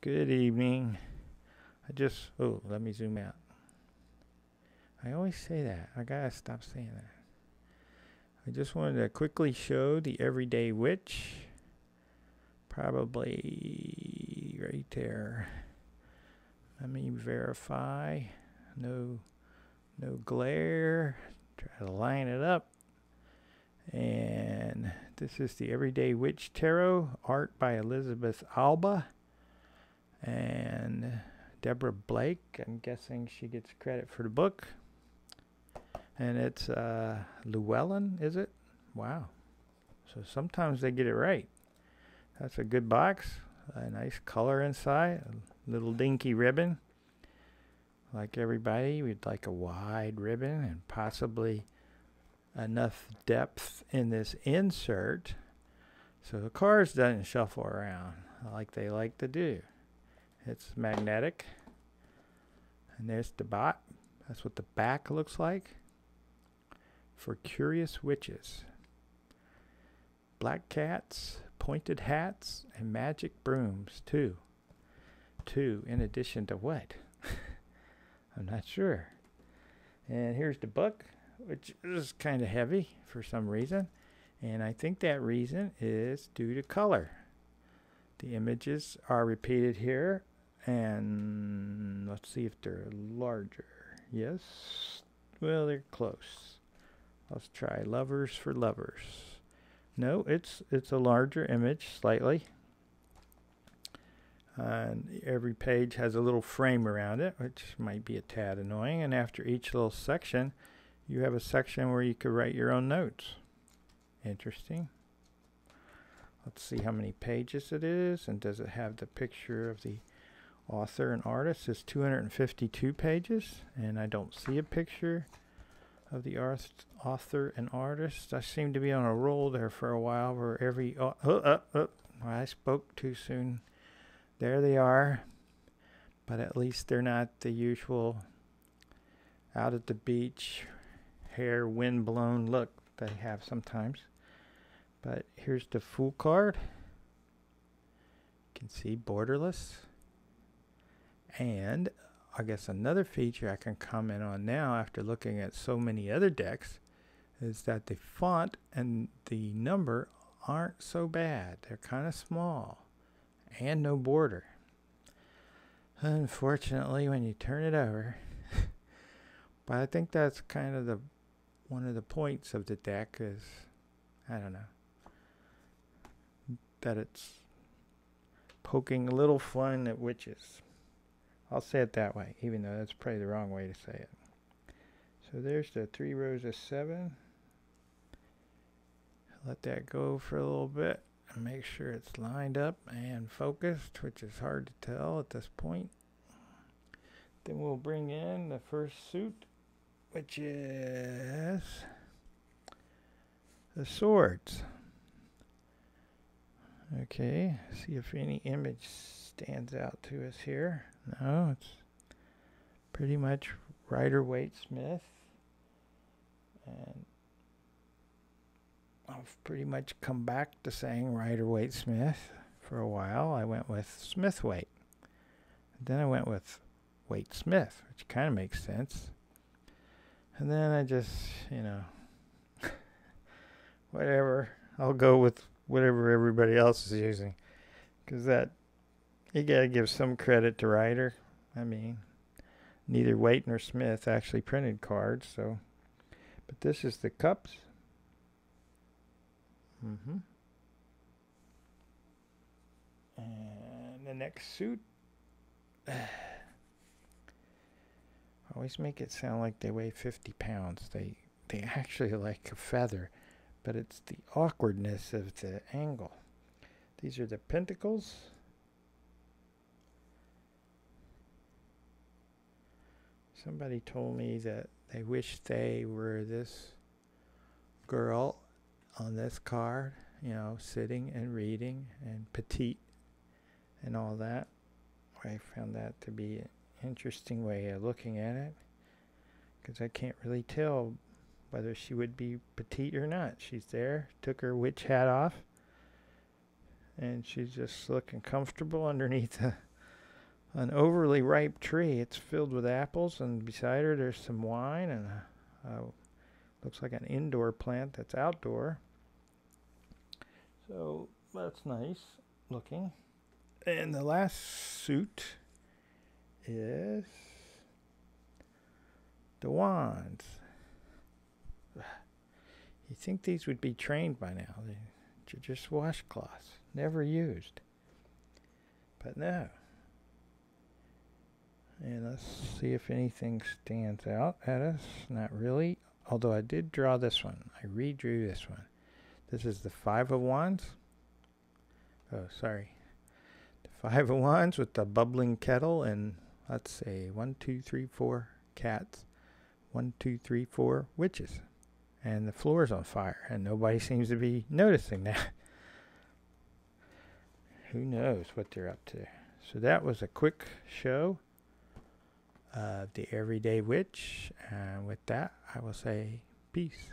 Good evening. Let me zoom out. I always say that. I gotta stop saying that. I just wanted to quickly show the Everyday Witch. Probably right there. Let me verify. No glare. Try to line it up. And this is the Everyday Witch Tarot, art by Elizabeth Alba and Deborah Blake. I'm guessing she gets credit for the book. And it's Llewellyn, is it? Wow. So sometimes they get it right. That's a good box. A nice color inside. A little dinky ribbon. Like everybody, we'd like a wide ribbon and possibly enough depth in this insert so the cards doesn't shuffle around like they like to do. It's magnetic. And there's the bot. That's what the back looks like. For curious witches. Black cats, pointed hats, and magic brooms, too. Two, in addition to what? I'm not sure. And here's the book, which is kind of heavy for some reason. And I think that reason is due to color. The images are repeated here. And let's see if they're larger. Yes. Well, they're close. Let's try lovers for lovers. No, it's a larger image, slightly. And every page has a little frame around it, which might be a tad annoying. And after each little section, you have a section where you could write your own notes. Interesting. Let's see how many pages it is, and does it have the picture of the author and artist. It's 252 pages, and I don't see a picture of the author and artist. I seem to be on a roll there for a while where every... I spoke too soon. There they are. But at least they're not the usual out at the beach, hair wind-blown look they have sometimes. But here's the Fool card. You can see borderless. And I guess another feature I can comment on now after looking at so many other decks is that the font and the number aren't so bad. They're kind of small and no border. Unfortunately, when you turn it over, but I think that's kind of one of the points of the deck is, I don't know, that it's poking a little fun at witches. I'll say it that way, even though that's probably the wrong way to say it. So there's the 3 rows of 7. Let that go for a little bit and make sure it's lined up and focused, which is hard to tell at this point. Then we'll bring in the first suit, which is the swords. Okay, see if any image stands out to us here. No, it's pretty much Rider-Waite-Smith. And I've pretty much come back to saying Rider-Waite-Smith for a while. I went with Smith-Waite. Then I went with Waite-Smith, which kind of makes sense. And then I just, whatever. I'll go with whatever everybody else is using. Because you got to give some credit to Rider. I mean, neither Waite nor Smith actually printed cards, so. But this is the cups. And the next suit. Always make it sound like they weigh 50 pounds. They actually are like a feather, but it's the awkwardness of the angle. These are the pentacles. Somebody told me that they wish they were this girl on this card, sitting and reading and petite and all that. I found that to be an interesting way of looking at it, because I can't really tell whether she would be petite or not. She's there, took her witch hat off, and she's just looking comfortable underneath an overly ripe tree. It's filled with apples, and beside her there's some wine, and looks like an indoor plant that's outdoor. So that's nice looking. And the last suit is the wands. You think these would be trained by now. They're just washcloths, never used. But no. And let's see if anything stands out at us. Not really. Although I did draw this one. I redrew this one. This is the Five of Wands. Oh, sorry. The Five of Wands with the bubbling kettle and, let's say, 1, 2, 3, 4 cats. 1, 2, 3, 4 witches. And the floor's on fire. And nobody seems to be noticing that. Who knows what they're up to. So that was a quick show of the Everyday Witch. And with that, I will say peace.